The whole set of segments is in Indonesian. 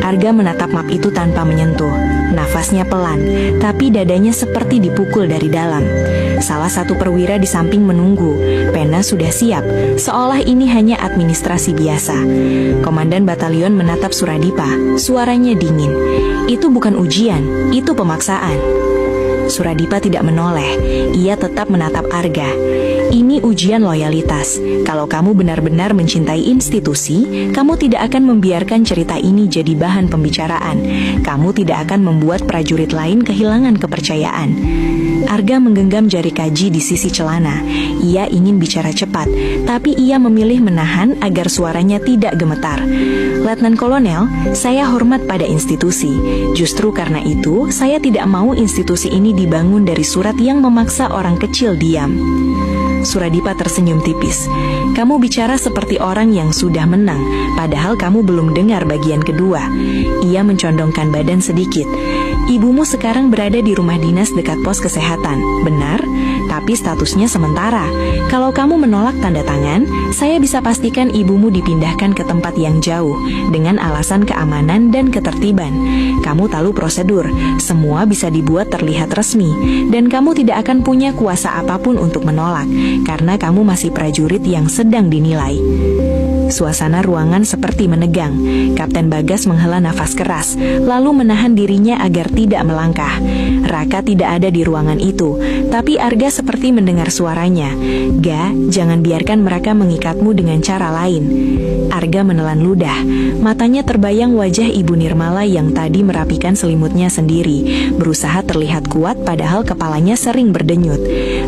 Arga menatap map itu tanpa menyentuh. Nafasnya pelan, tapi dadanya seperti dipukul dari dalam. Salah satu perwira di samping menunggu. Pena sudah siap, seolah ini hanya administrasi biasa. Komandan batalion menatap Suradipa. Suaranya dingin. Itu bukan ujian, itu pemaksaan. Suradipa tidak menoleh. Ia tetap menatap Arga. Ini ujian loyalitas. Kalau kamu benar-benar mencintai institusi, kamu tidak akan membiarkan cerita ini jadi bahan pembicaraan. Kamu tidak akan membuat prajurit lain kehilangan kepercayaan. Arga menggenggam jari kaji di sisi celana. Ia ingin bicara cepat, tapi ia memilih menahan agar suaranya tidak gemetar. Letnan Kolonel, saya hormat pada institusi. Justru karena itu, saya tidak mau institusi ini dibangun dari surat yang memaksa orang kecil diam. Suradipa tersenyum tipis. Kamu bicara seperti orang yang sudah menang, padahal kamu belum dengar bagian kedua. Ia mencondongkan badan sedikit. Ibumu sekarang berada di rumah dinas dekat pos kesehatan, benar? Tapi statusnya sementara. Kalau kamu menolak tanda tangan, saya bisa pastikan ibumu dipindahkan ke tempat yang jauh dengan alasan keamanan dan ketertiban. Kamu tahu prosedur, semua bisa dibuat terlihat resmi, dan kamu tidak akan punya kuasa apapun untuk menolak, karena kamu masih prajurit yang sedang dinilai. Suasana ruangan seperti menegang. Kapten Bagas menghela nafas keras, lalu menahan dirinya agar tidak melangkah. Raka tidak ada di ruangan itu, tapi Arga seperti mendengar suaranya. Ga, jangan biarkan mereka mengikatmu dengan cara lain. Arga menelan ludah. Matanya terbayang wajah Ibu Nirmala yang tadi merapikan selimutnya sendiri, berusaha terlihat kuat padahal kepalanya sering berdenyut.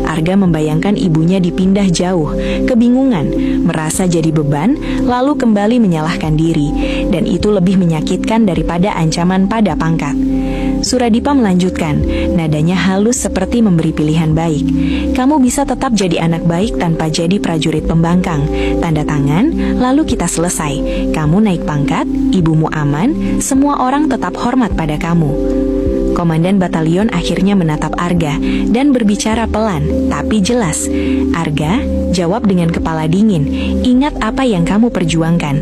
Arga membayangkan ibunya dipindah jauh, kebingungan, merasa jadi beban, lalu kembali menyalahkan diri, dan itu lebih menyakitkan daripada ancaman pada pangkat. Suradipa melanjutkan, nadanya halus seperti memberi pilihan baik. Kamu bisa tetap jadi anak baik tanpa jadi prajurit pembangkang. Tanda tangan, lalu kita selesai. Kamu naik pangkat, ibumu aman, semua orang tetap hormat pada kamu. Komandan batalion akhirnya menatap Arga dan berbicara pelan, tapi jelas. Arga, jawab dengan kepala dingin. Ingat apa yang kamu perjuangkan.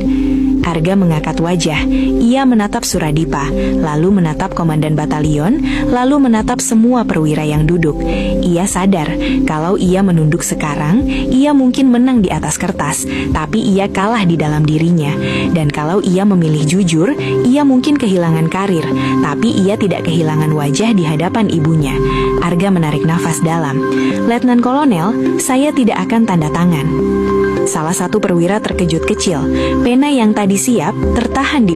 Arga mengangkat wajah. Ia menatap Suradipa, lalu menatap komandan batalion, lalu menatap semua perwira yang duduk. Ia sadar, kalau ia menunduk sekarang, ia mungkin menang di atas kertas, tapi ia kalah di dalam dirinya. Dan kalau ia memilih jujur, ia mungkin kehilangan karir, tapi ia tidak kehilangan wajah di hadapan ibunya. Arga menarik nafas dalam. Letnan Kolonel, saya tidak akan tanda tangan. Salah satu perwira terkejut kecil. Pena yang tadi siap tertahan di